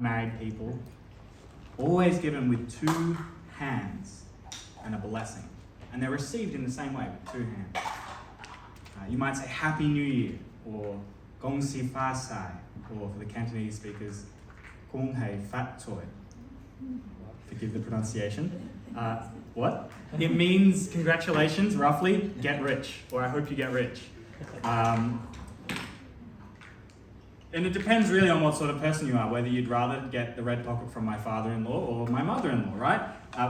married people, always given with two hands and a blessing. And they're received in the same way, with two hands. You might say Happy New Year, or Gong Si Fa Sai, or for the Cantonese speakers, Kung Hei Fat Toi. Forgive the pronunciation. What? It means congratulations, roughly, get rich, or I hope you get rich. And it depends really on what sort of person you are, whether you'd rather get the red pocket from my father-in-law or my mother-in-law, right?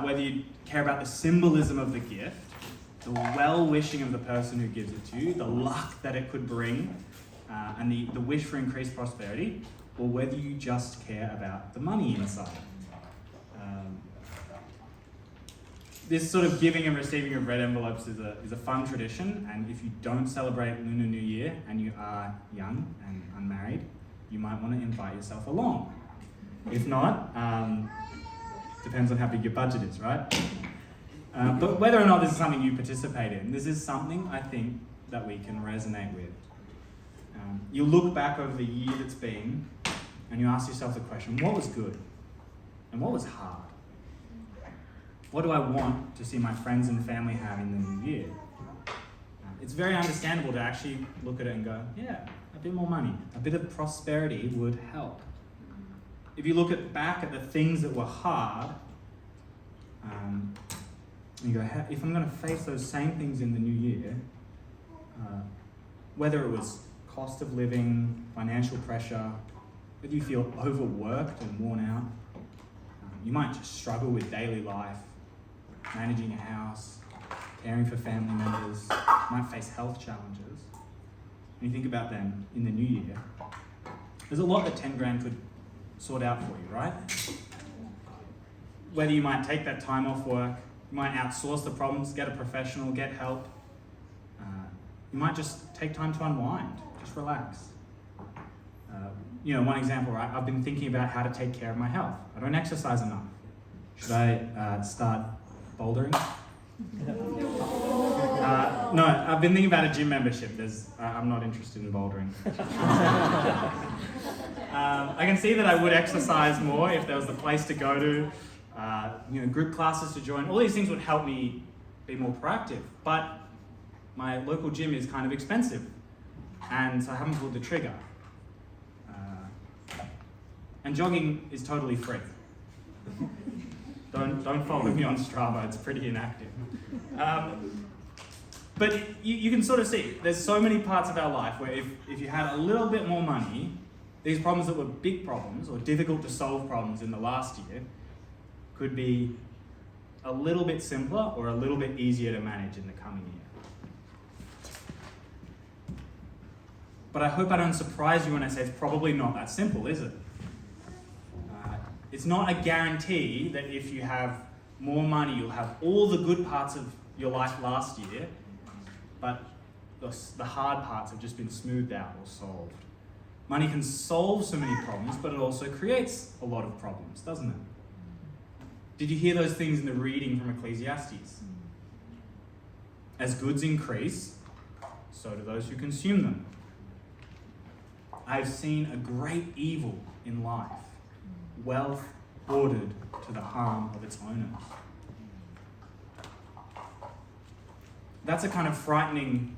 Whether you care about the symbolism of the gift, the well-wishing of the person who gives it to you, the luck that it could bring, and the wish for increased prosperity, or whether you just care about the money inside. This sort of giving and receiving of red envelopes is a fun tradition, and if you don't celebrate Lunar New Year and you are young and unmarried, you might want to invite yourself along. If not, depends on how big your budget is, right? But whether or not this is something you participate in, this is something I think that we can resonate with. You look back over the year that's been, and you ask yourself the question, what was good? And what was hard? What do I want to see my friends and family have in the new year? It's very understandable to actually look at it and go, yeah, a bit more money, a bit of prosperity would help. If you look back at the things that were hard, you go, if I'm going to face those same things in the new year, whether it was cost of living, financial pressure, whether you feel overworked and worn out, you might just struggle with daily life, managing a house, caring for family members, might face health challenges. When you think about them in the new year, there's a lot that 10 grand could sort out for you, right? Whether you might take that time off work, you might outsource the problems, get a professional, get help. You might just take time to unwind, just relax. One example, right? I've been thinking about how to take care of my health. I don't exercise enough. Should I start bouldering? No, I've been thinking about a gym membership. I'm not interested in bouldering. I can see that I would exercise more if there was a place to go to, group classes to join. All these things would help me be more proactive. But my local gym is kind of expensive, and so I haven't pulled the trigger. And jogging is totally free. Don't follow me on Strava, it's pretty inactive. But you can sort of see, there's so many parts of our life where if you had a little bit more money, these problems that were big problems or difficult to solve problems in the last year could be a little bit simpler or a little bit easier to manage in the coming year. But I hope I don't surprise you when I say it's probably not that simple, is it? It's not a guarantee that if you have more money, you'll have all the good parts of your life last year, but the hard parts have just been smoothed out or solved. Money can solve so many problems, but it also creates a lot of problems, doesn't it? Did you hear those things in the reading from Ecclesiastes? As goods increase, so do those who consume them. I've seen a great evil in life. Wealth ordered to the harm of its owners. That's a kind of frightening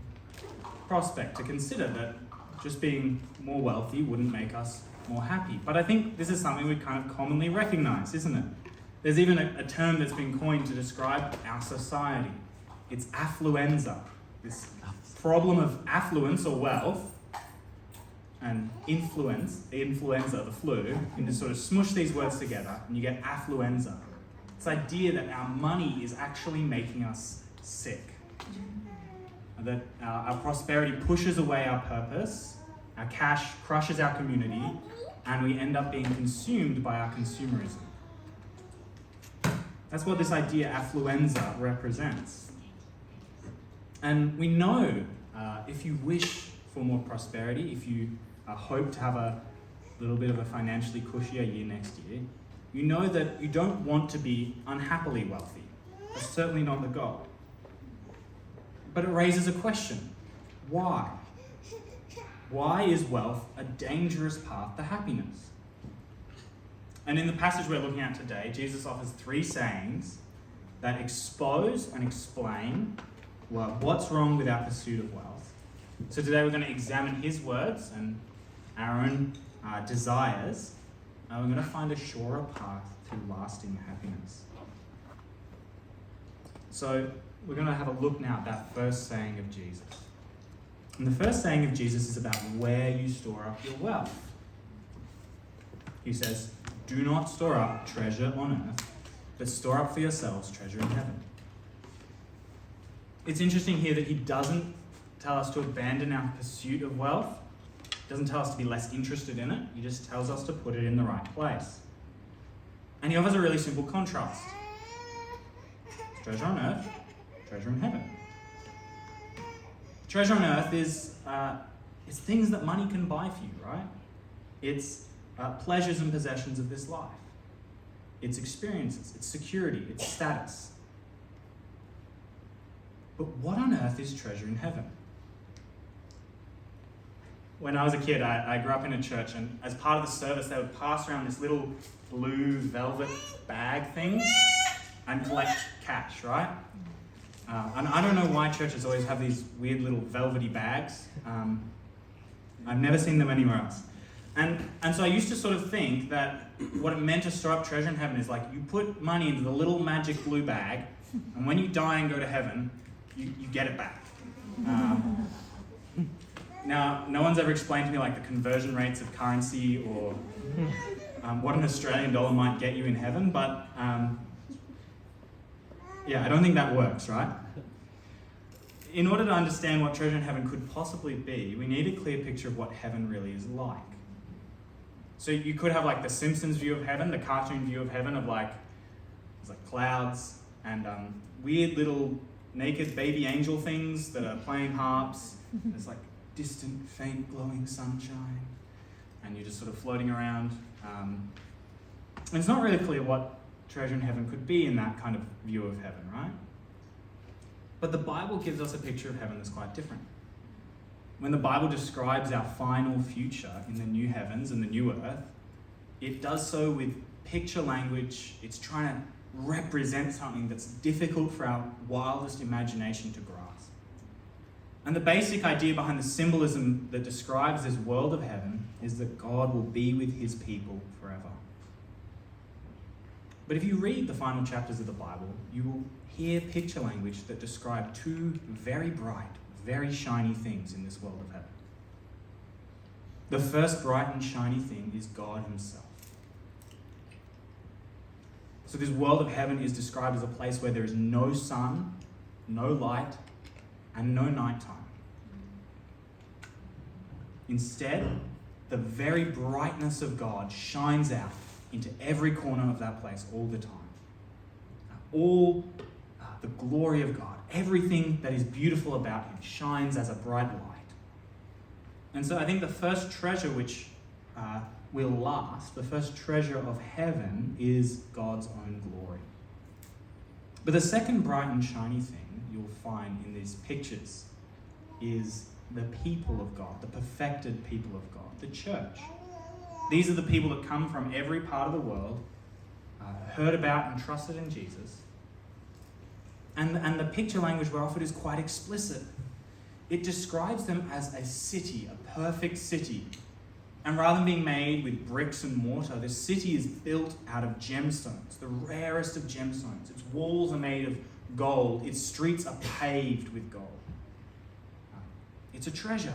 prospect to consider, that just being more wealthy wouldn't make us more happy. But I think this is something we kind of commonly recognize, isn't it? There's even a term that's been coined to describe our society. It's affluenza, this problem of affluence or wealth, and influence, the influenza, the flu, you can just sort of smush these words together and you get affluenza. This idea that our money is actually making us sick. That our prosperity pushes away our purpose, our cash crushes our community, and we end up being consumed by our consumerism. That's what this idea affluenza represents. And we know if you wish for more prosperity, if you hope to have a little bit of a financially cushier year next year, you know that you don't want to be unhappily wealthy. That's certainly not the goal. But it raises a question. Why? Why is wealth a dangerous path to happiness? And in the passage we're looking at today, Jesus offers 3 sayings that expose and explain what's wrong with our pursuit of wealth. So today we're going to examine his words and our own desires, and we're going to find a surer path to lasting happiness. So we're going to have a look now at that first saying of Jesus. And the first saying of Jesus is about where you store up your wealth. He says, "Do not store up treasure on earth, but store up for yourselves treasure in heaven." It's interesting here that he doesn't tell us to abandon our pursuit of wealth. He doesn't tell us to be less interested in it. He just tells us to put it in the right place. And he offers a really simple contrast. Treasure on earth, treasure in heaven. Treasure on earth is it's things that money can buy for you, right? It's pleasures and possessions of this life. It's experiences, it's security, it's status. But what on earth is treasure in heaven? When I was a kid, I grew up in a church, and as part of the service, they would pass around this little blue velvet bag thing and collect cash, right? And I don't know why churches always have these weird little velvety bags. I've never seen them anywhere else. And so I used to sort of think that what it meant to store up treasure in heaven is like you put money into the little magic blue bag, and when you die and go to heaven, you get it back. Now, no one's ever explained to me like the conversion rates of currency or what an Australian dollar might get you in heaven, but yeah, I don't think that works, right? In order to understand what treasure in heaven could possibly be, we need a clear picture of what heaven really is like. So you could have like the Simpsons view of heaven, the cartoon view of heaven of like, there's like clouds and weird little naked baby angel things that are playing harps. There's like distant, faint, glowing sunshine, and you're just sort of floating around. And it's not really clear what treasure in heaven could be in that kind of view of heaven, right? But the Bible gives us a picture of heaven that's quite different. When the Bible describes our final future in the new heavens and the new earth, it does so with picture language. It's trying to represent something that's difficult for our wildest imagination to grasp. And the basic idea behind the symbolism that describes this world of heaven is that God will be with his people forever. But if you read the final chapters of the Bible, you will hear picture language that describe 2 very bright, very shiny things in this world of heaven. The first bright and shiny thing is God himself. So this world of heaven is described as a place where there is no sun, no light, and no nighttime. Instead, the very brightness of God shines out into every corner of that place all the time. All the glory of God, everything that is beautiful about him shines as a bright light. And so I think the first treasure which will last, the first treasure of heaven, is God's own glory. But the second bright and shiny thing you'll find in these pictures is the people of God, the perfected people of God, the church. These are the people that come from every part of the world, heard about and trusted in Jesus. And the picture language we're offered is quite explicit. It describes them as a city, a perfect city. And rather than being made with bricks and mortar, this city is built out of gemstones, the rarest of gemstones. Its walls are made of gold. Its streets are paved with gold. It's a treasure.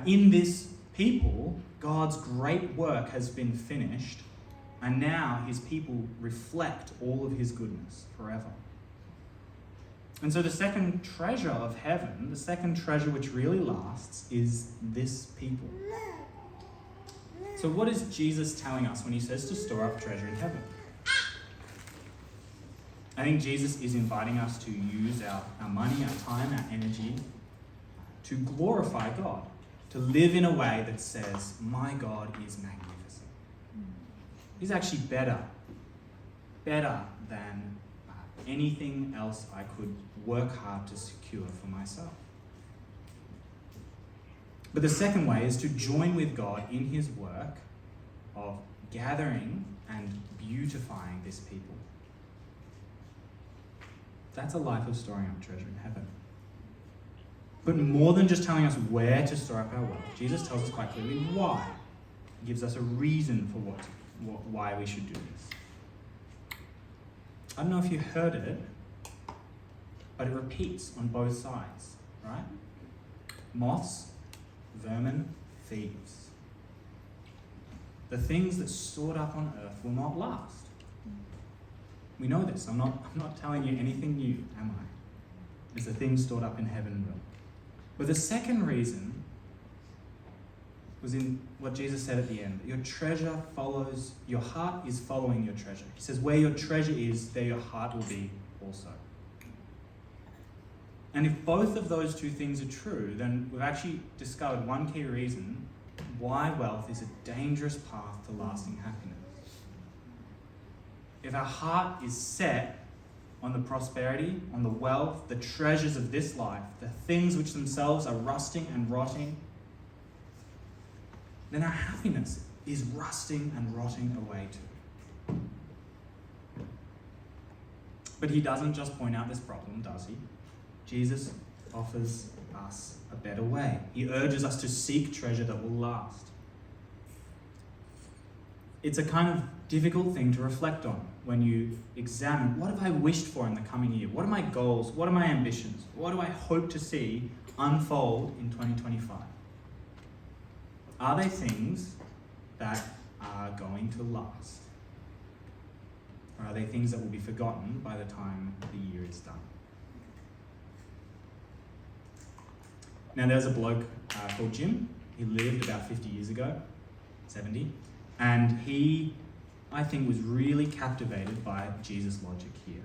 In this people, God's great work has been finished, and now his people reflect all of his goodness forever. And so the second treasure of heaven, the second treasure which really lasts, is this people. So what is Jesus telling us when he says to store up treasure in heaven? I think Jesus is inviting us to use our money, our time, our energy to glorify God, to live in a way that says, my God is magnificent. He's actually better than anything else I could work hard to secure for myself. But the second way is to join with God in his work of gathering and beautifying this people. That's a life of storing up treasure in heaven. But more than just telling us where to store up our wealth, Jesus tells us quite clearly why. He gives us a reason for why we should do this. I don't know if you heard it, but it repeats on both sides, right? Moths, vermin, thieves. The things that stored up on earth will not last. We know this. I'm not telling you anything new, am I? It's the things stored up in heaven will. But the second reason was in what Jesus said at the end. Your treasure follows, your heart is following your treasure. He says, where your treasure is, there your heart will be also. And if both of those two things are true, then we've actually discovered one key reason why wealth is a dangerous path to lasting happiness. If our heart is set on the prosperity, on the wealth, the treasures of this life, the things which themselves are rusting and rotting, then our happiness is rusting and rotting away too. But he doesn't just point out this problem, does he? Jesus offers us a better way. He urges us to seek treasure that will last. It's a kind of difficult thing to reflect on when you examine, what have I wished for in the coming year? What are my goals? What are my ambitions? What do I hope to see unfold in 2025? Are they things that are going to last? Or are they things that will be forgotten by the time the year is done? Now, there's a bloke called Jim. He lived about 50 years ago, 70, and he, I think, was really captivated by Jesus' logic here.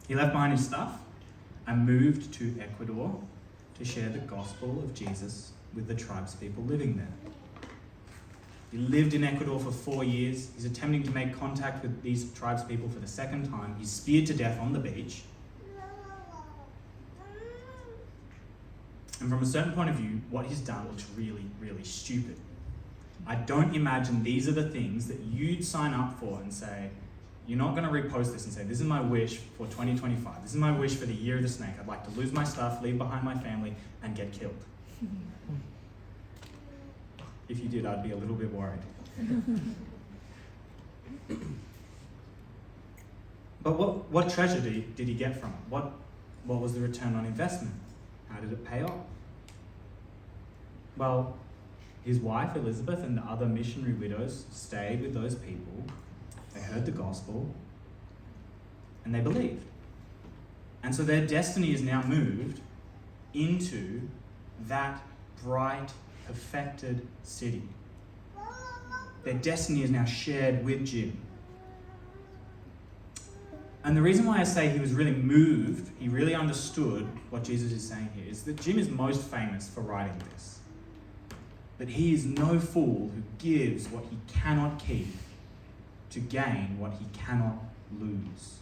He left behind his stuff and moved to Ecuador to share the gospel of Jesus with the tribespeople living there. He lived in Ecuador for 4 years. He's attempting to make contact with these tribespeople for the second time. He's speared to death on the beach. And from a certain point of view, what he's done looks really, really stupid. I don't imagine these are the things that you'd sign up for and say, you're not going to repost this and say, this is my wish for 2025. This is my wish for the year of the snake. I'd like to lose my stuff, leave behind my family, and get killed. If you did, I'd be a little bit worried. But what treasure did he get from it? What was the return on investment? How did it pay off? Well, his wife Elizabeth and the other missionary widows stayed with those people. They heard the gospel and they believed. And so their destiny is now moved into that bright, perfected city. Their destiny is now shared with Jim. And the reason why I say he was really moved, he really understood what Jesus is saying here, is that Jim is most famous for writing this. That he is no fool who gives what he cannot keep to gain what he cannot lose.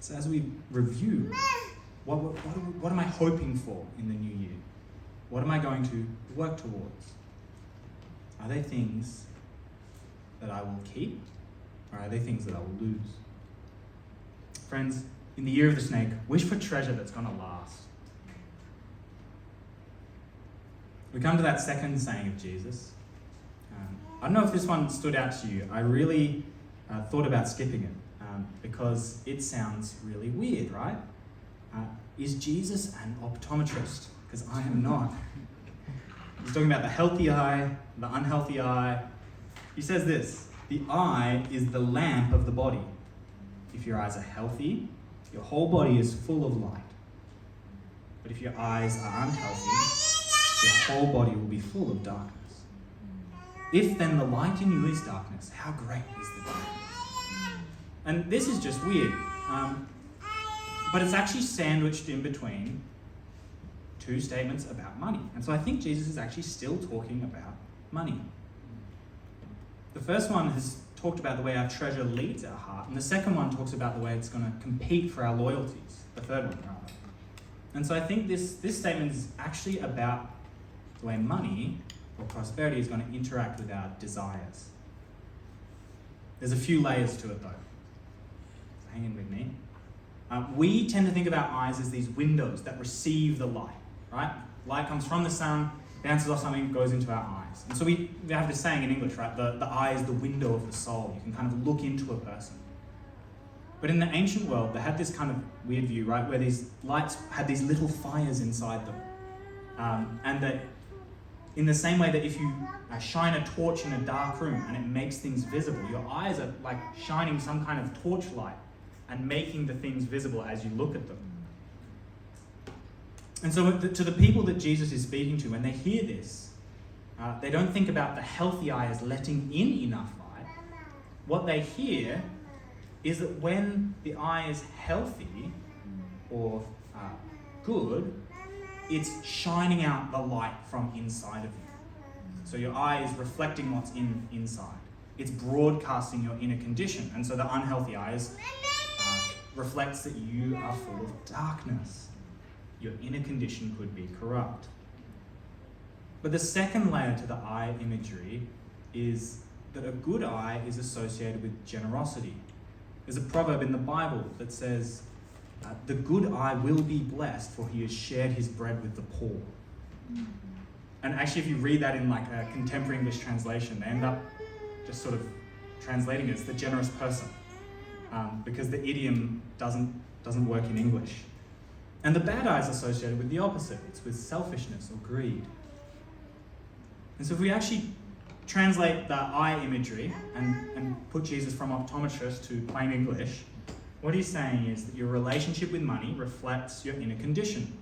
So as we review, what am I hoping for in the new year? What am I going to work towards? Are they things that I will keep, or are they things that I will lose? Friends, in the year of the snake, wish for treasure that's going to last. We come to that second saying of Jesus. I don't know if this one stood out to you. I really thought about skipping it because it sounds really weird, right? Is Jesus an optometrist? Because I am not. He's talking about the healthy eye, the unhealthy eye. He says this: the eye is the lamp of the body. If your eyes are healthy, your whole body is full of light. But if your eyes are unhealthy, your whole body will be full of darkness. If then the light in you is darkness, how great is the darkness? And this is just weird, but it's actually sandwiched in between two statements about money. And so I think Jesus is actually still talking about money. The first one has talked about the way our treasure leads our heart, and the second one talks about the way it's going to compete for our loyalties. The third one, rather. And so I think this statement is actually about the way money or prosperity is going to interact with our desires. There's a few layers to it though. So hang in with me. We tend to think of our eyes as these windows that receive the light, right? Light comes from the sun, bounces off something, goes into our eyes. And so we have this saying in English, right? The eye is the window of the soul. You can kind of look into a person. But in the ancient world, they had this kind of weird view, right? Where these lights had these little fires inside them. And that in the same way that if you shine a torch in a dark room and it makes things visible, your eyes are like shining some kind of torchlight and making the things visible as you look at them. And so to the people that Jesus is speaking to, when they hear this, they don't think about the healthy eye as letting in enough light. What they hear is that when the eye is healthy or good, it's shining out the light from inside of you. So your eye is reflecting what's inside. It's broadcasting your inner condition. And so the unhealthy eyes reflects that you are full of darkness. Your inner condition could be corrupt. But the second layer to the eye imagery is that a good eye is associated with generosity. There's a proverb in the Bible that says, the good eye will be blessed, for he has shared his bread with the poor. And actually, if you read that in like a contemporary English translation, they end up just sort of translating it as the generous person, because the idiom doesn't work in English. And the bad eye is associated with the opposite. It's with selfishness or greed. And so if we actually translate the eye imagery and put Jesus from optometrist to plain English, what he's saying is that your relationship with money reflects your inner condition.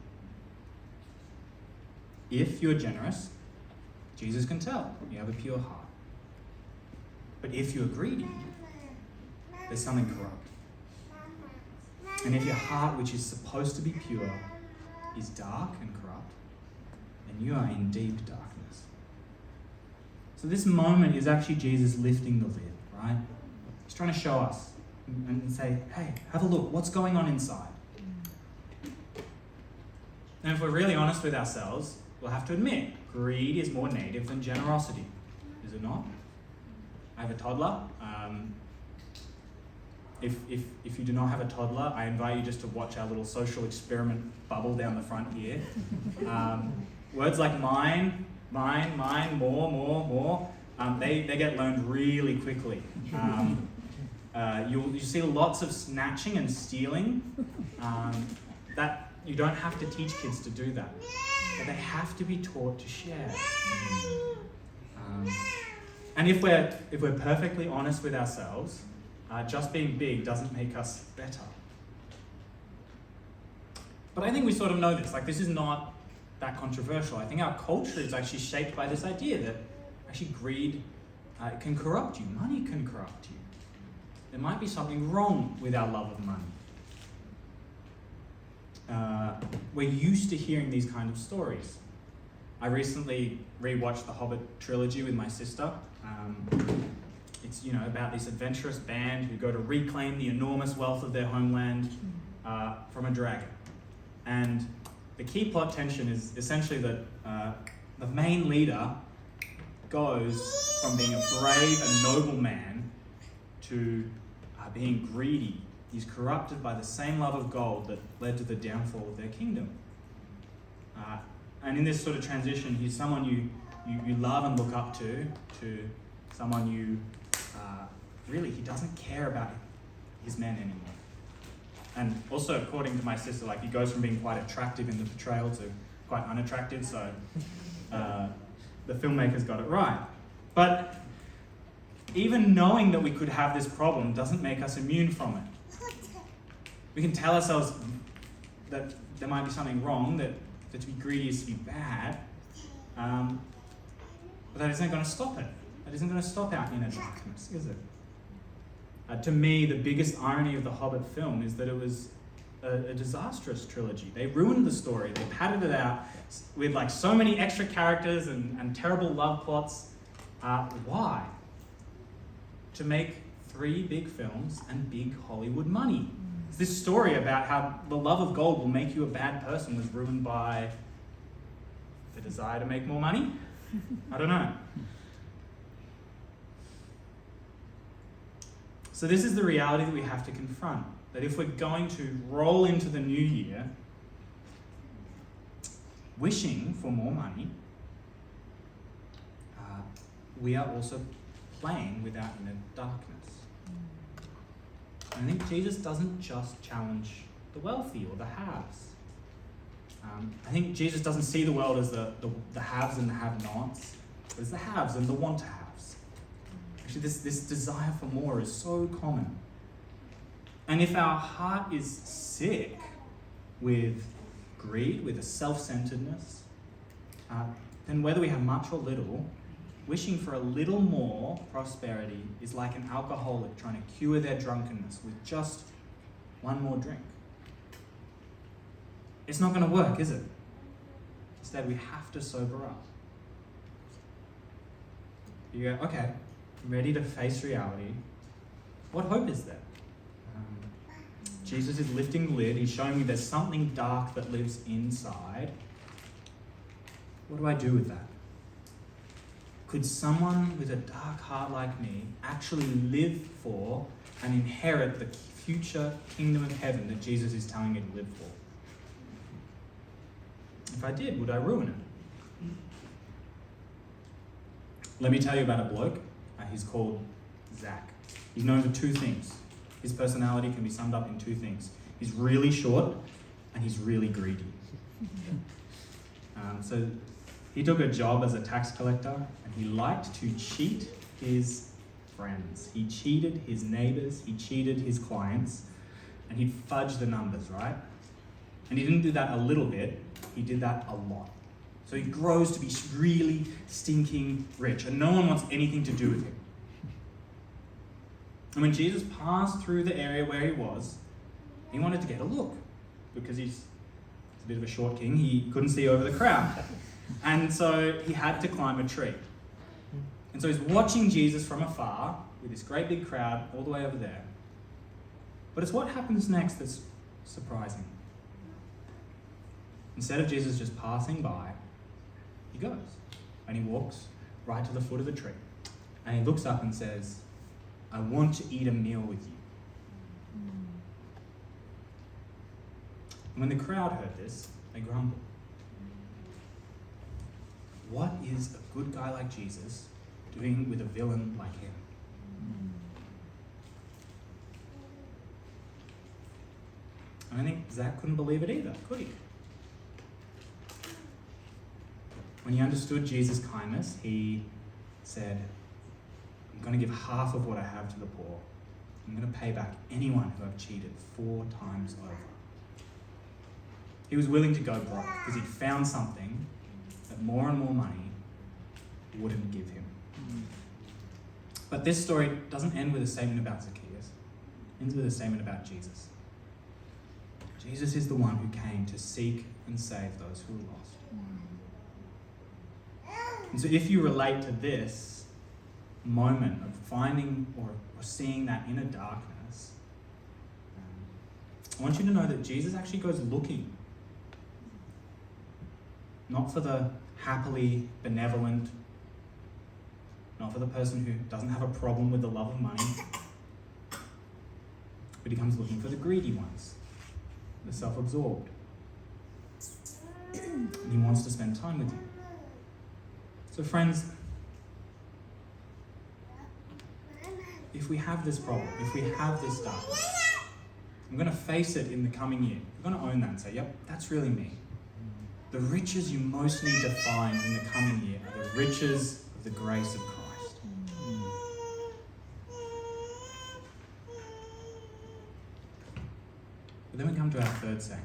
If you're generous, Jesus can tell you have a pure heart. But if you're greedy, there's something corrupt. And if your heart, which is supposed to be pure, is dark and corrupt, then you are in deep darkness. So this moment is actually Jesus lifting the lid, right? He's trying to show us and say, hey, have a look, what's going on inside? And if we're really honest with ourselves, we'll have to admit, greed is more native than generosity, is it not? I have a toddler. If you do not have a toddler, I invite you just to watch our little social experiment bubble down the front here. Words like mine, more, they get learned really quickly. You see lots of snatching and stealing. That you don't have to teach kids to do that, but they have to be taught to share. And if we're perfectly honest with ourselves, just being big doesn't make us better. But I think we sort of know this. Like, this is not that controversial. I think our culture is actually shaped by this idea that actually greed can corrupt you. Money can corrupt you. There might be something wrong with our love of money. We're used to hearing these kind of stories. I recently rewatched the Hobbit trilogy with my sister. It's about this adventurous band who go to reclaim the enormous wealth of their homeland from a dragon. And the key plot tension is essentially that the main leader goes from being a brave and noble man to being greedy. He's corrupted by the same love of gold that led to the downfall of their kingdom. And in this sort of transition, he's someone you love and look up to someone you really, he doesn't care about his men anymore. And also, according to my sister, like, he goes from being quite attractive in the portrayal to quite unattractive, so the filmmakers got it right. But even knowing that we could have this problem doesn't make us immune from it. We can tell ourselves that there might be something wrong, that to be greedy is to be bad, but that isn't going to stop it. That isn't going to stop our inner darkness, is it? To me, the biggest irony of the Hobbit film is that it was a disastrous trilogy. They ruined the story. They padded it out with like so many extra characters and terrible love plots. Why? To make 3 big films and big Hollywood money. This story about how the love of gold will make you a bad person was ruined by The desire to make more money? I don't know. So this is the reality that we have to confront. That if we're going to roll into the new year wishing for more money, we are also playing with our inner darkness. I think Jesus doesn't just challenge the wealthy or the haves. I think Jesus doesn't see the world as the haves and the have-nots, but as the haves and the want-to-haves. Actually, this desire for more is so common. And if our heart is sick with greed, with a self-centeredness, then whether we have much or little, wishing for a little more prosperity is like an alcoholic trying to cure their drunkenness with just one more drink. It's not going to work, is it? Instead, we have to sober up. You go, okay, I'm ready to face reality. What hope is there? Jesus is lifting the lid. He's showing me there's something dark that lives inside. What do I do with that? Could someone with a dark heart like me actually live for and inherit the future kingdom of heaven that Jesus is telling me to live for? If I did, would I ruin it? Let me tell you about a bloke. He's called Zach. He's known for two things. His personality can be summed up in two things. He's really short and he's really greedy. So he took a job as a tax collector and he liked to cheat his friends. He cheated his neighbors, he cheated his clients, and he'd fudge the numbers, right? And he didn't do that a little bit, he did that a lot. So he grows to be really stinking rich and no one wants anything to do with him. And when Jesus passed through the area where he was, he wanted to get a look because he's a bit of a short king. He couldn't see over the crowd. And so he had to climb a tree. And so he's watching Jesus from afar with this great big crowd all the way over there. But it's what happens next that's surprising. Instead of Jesus just passing by, he goes and he walks right to the foot of the tree. And he looks up and says, I want to eat a meal with you. And when the crowd heard this, they grumbled. What is a good guy like Jesus doing with a villain like him? And I think Zach couldn't believe it either, could he? When he understood Jesus' kindness, he said, I'm going to give half of what I have to the poor. I'm going to pay back anyone who I've cheated 4 times over. He was willing to go broke because he'd found something that more and more money wouldn't give him. But this story doesn't end with a statement about Zacchaeus. It ends with a statement about Jesus. Jesus is the one who came to seek and save those who are lost. And so if you relate to this moment of finding or seeing that inner darkness, I want you to know that Jesus actually goes looking. Not for the happily benevolent, not for the person who doesn't have a problem with the love of money, but he comes looking for the greedy ones, the self-absorbed. And he wants to spend time with you. So friends, if we have this problem, if we have this darkness, I'm going to face it in the coming year. I'm going to own that and say, yep, that's really me. The riches you most need to find in the coming year are the riches of the grace of Christ. But then we come to our third saying,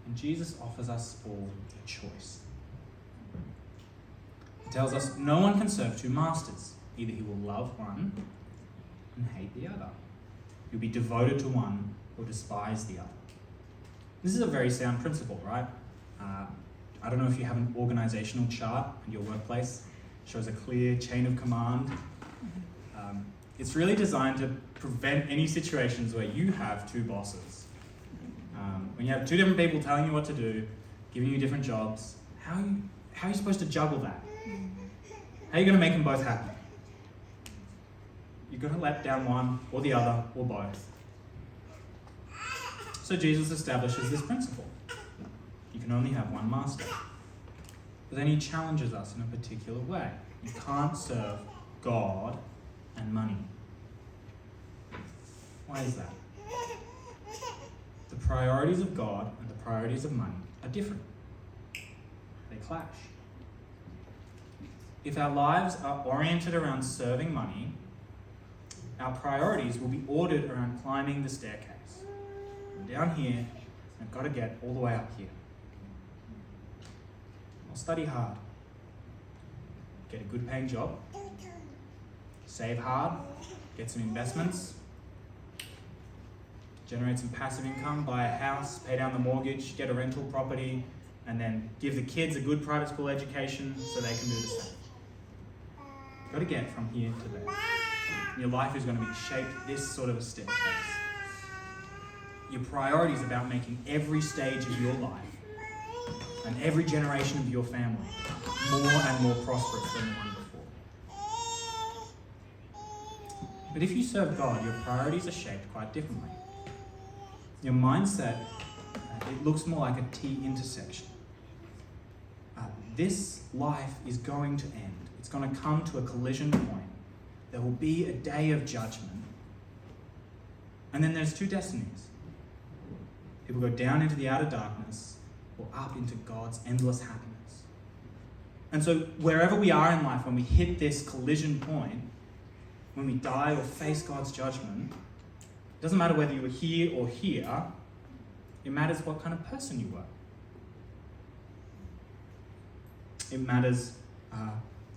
and Jesus offers us all a choice. He tells us no one can serve 2 masters. Either he will love one and hate the other. He'll be devoted to one or despise the other. This is a very sound principle, right? I don't know if you have an organizational chart in your workplace. It shows a clear chain of command. It's really designed to prevent any situations where you have 2 bosses. When you have 2 different people telling you what to do, giving you different jobs, how how are you supposed to juggle that? How are you going to make them both happy? You're going to let down one or the other or both. So Jesus establishes this principle. You can only have one master. But then he challenges us in a particular way. You can't serve God and money. Why is that? The priorities of God and the priorities of money are different. They clash. If our lives are oriented around serving money, our priorities will be ordered around climbing the staircase. I'm down here, I've got to get all the way up here. I'll study hard, get a good paying job, save hard, get some investments, generate some passive income, buy a house, pay down the mortgage, get a rental property, and then give the kids a good private school education so they can do the same. You've got to get from here to there. Your life is going to be shaped this sort of a staircase. Your priorities about making every stage of your life and every generation of your family more and more prosperous than the one before. But if you serve God, your priorities are shaped quite differently. Your mindset, it looks more like a T intersection. This life is going to end. It's going to come to a collision point. There will be a day of judgment. And then there's two destinies. People go down into the outer darkness or up into God's endless happiness. And so wherever we are in life, when we hit this collision point, when we die or face God's judgment, it doesn't matter whether you were here or here, it matters what kind of person you were. It matters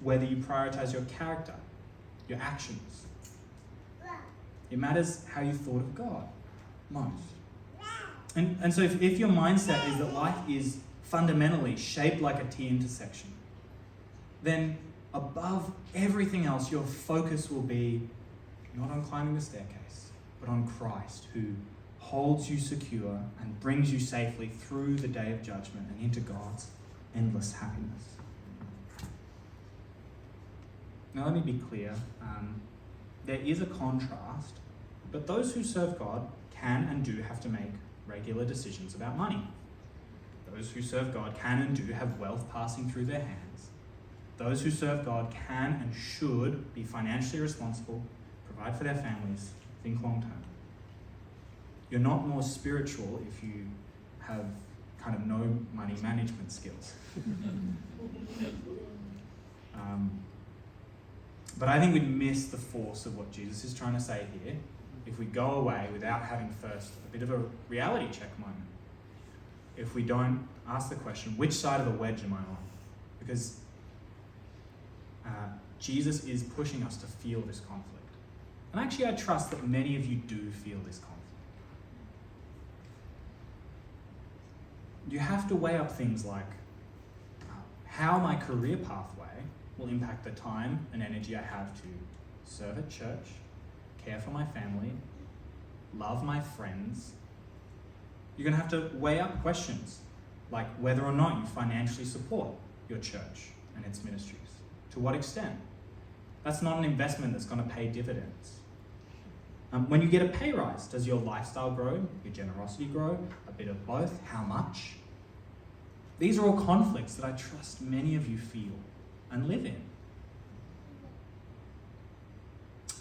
whether you prioritize your character, your actions. It matters how you thought of God most. And so if your mindset is that life is fundamentally shaped like a T intersection, then above everything else, your focus will be not on climbing the staircase, but on Christ, who holds you secure and brings you safely through the day of judgment and into God's endless happiness. Now let me be clear, there is a contrast, but those who serve God can and do have to make regular decisions about money. Those who serve God can and do have wealth passing through their hands. Those who serve God can and should be financially responsible, provide for their families, think long term. You're not more spiritual if you have kind of no money management skills. But I think we'd miss the force of what Jesus is trying to say here if we go away without having first a bit of a reality check moment. If we don't ask the question, which side of the wedge am I on? Because Jesus is pushing us to feel this conflict. And actually I trust that many of you do feel this conflict. You have to weigh up things like how my career pathway will impact the time and energy I have to serve at church, care for my family, love my friends. You're going to have to weigh up questions like whether or not you financially support your church and its ministries. To what extent? That's not an investment that's going to pay dividends. When you get a pay rise, does your lifestyle grow? Your generosity grow? A bit of both? How much? These are all conflicts that I trust many of you feel and live in.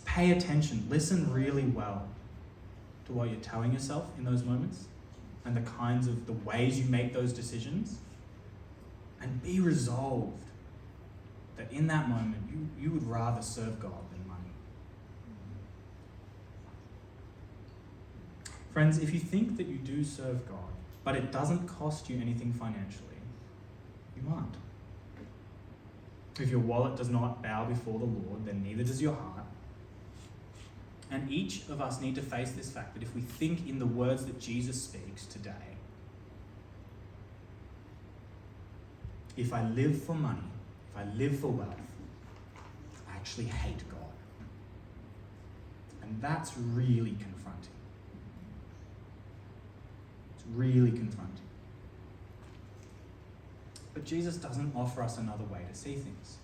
Pay attention, listen really well to what you're telling yourself in those moments and the ways you make those decisions, and be resolved that in that moment you would rather serve God than money. Friends, if you think that you do serve God, but it doesn't cost you anything financially, you aren't. If your wallet does not bow before the Lord, then neither does your heart. And each of us need to face this fact that if we think in the words that Jesus speaks today, if I live for money, if I live for wealth, I actually hate God. And that's really confronting. It's really confronting. But Jesus doesn't offer us another way to see things.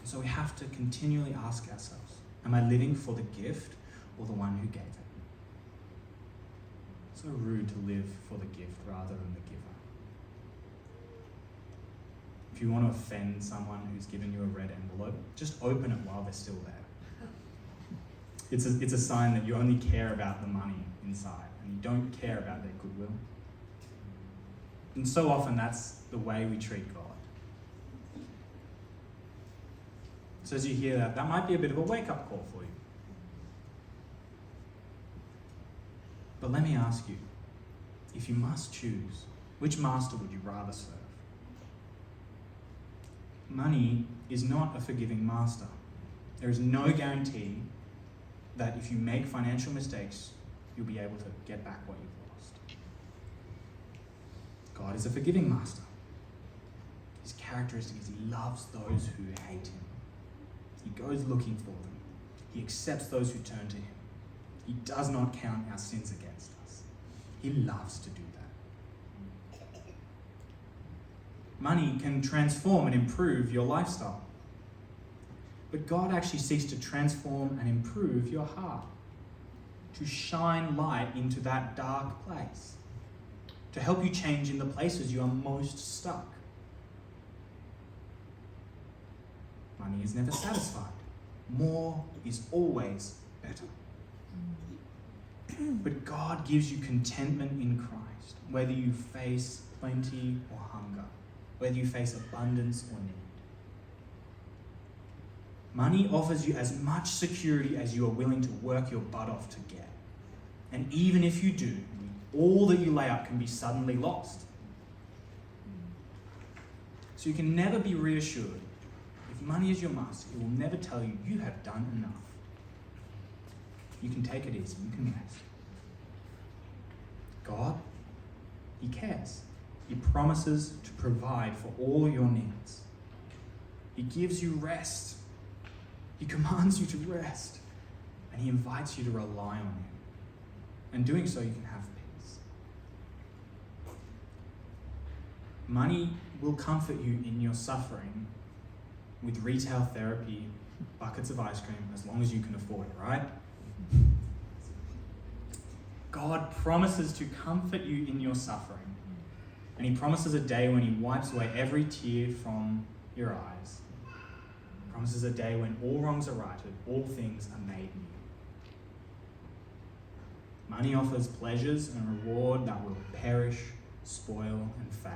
So we have to continually ask ourselves, am I living for the gift or the one who gave it? It's so rude to live for the gift rather than the giver. If you want to offend someone who's given you a red envelope, just open it while they're still there. It's a sign that you only care about the money inside and you don't care about their goodwill. And so often that's the way we treat God. So as you hear that, that might be a bit of a wake-up call for you. But let me ask you, if you must choose, which master would you rather serve? Money is not a forgiving master. There is no guarantee that if you make financial mistakes, you'll be able to get back what you've lost. God is a forgiving master. His characteristic is he loves those who hate him. He goes looking for them. He accepts those who turn to him. He does not count our sins against us. He loves to do that. Money can transform and improve your lifestyle. But God actually seeks to transform and improve your heart, to shine light into that dark place, to help you change in the places you are most stuck. Money is never satisfied. More is always better. But God gives you contentment in Christ, whether you face plenty or hunger, whether you face abundance or need. Money offers you as much security as you are willing to work your butt off to get. And even if you do, all that you lay up can be suddenly lost. So you can never be reassured. If money is your master, it will never tell you you have done enough. You can take it easy, you can rest. God, he cares. He promises to provide for all your needs. He gives you rest. He commands you to rest. And he invites you to rely on him. And doing so, you can have peace. Money will comfort you in your suffering with retail therapy, buckets of ice cream, as long as you can afford it, right? God promises to comfort you in your suffering. And he promises a day when he wipes away every tear from your eyes. He promises a day when all wrongs are righted, all things are made new. Money offers pleasures and reward that will perish, spoil, and fade.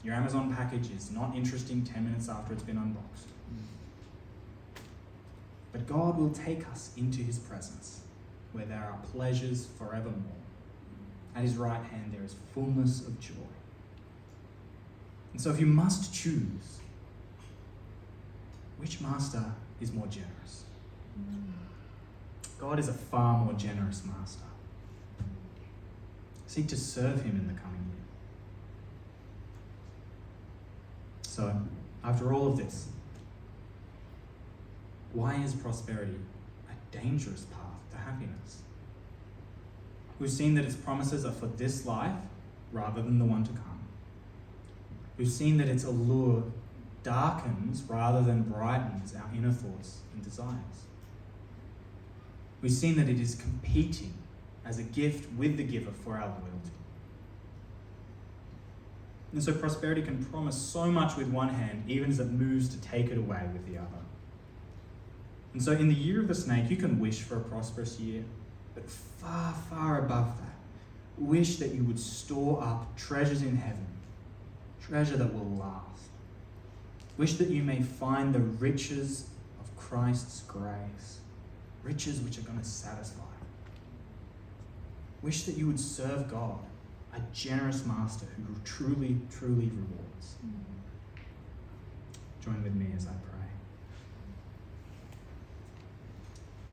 Your Amazon package is not interesting 10 minutes after it's been unboxed. But God will take us into his presence, where there are pleasures forevermore. At his right hand there is fullness of joy. And so if you must choose, which master is more generous? God is a far more generous master. Seek to serve him in the coming year. So, after all of this, why is prosperity a dangerous path to happiness? We've seen that its promises are for this life rather than the one to come. We've seen that its allure darkens rather than brightens our inner thoughts and desires. We've seen that it is competing as a gift with the giver for our loyalty. And so prosperity can promise so much with one hand, even as it moves to take it away with the other. And so in the year of the snake, you can wish for a prosperous year, but far, far above that, wish that you would store up treasures in heaven, treasure that will last. Wish that you may find the riches of Christ's grace, riches which are going to satisfy. Wish that you would serve God, a generous master who truly, truly rewards. Join with me as I pray.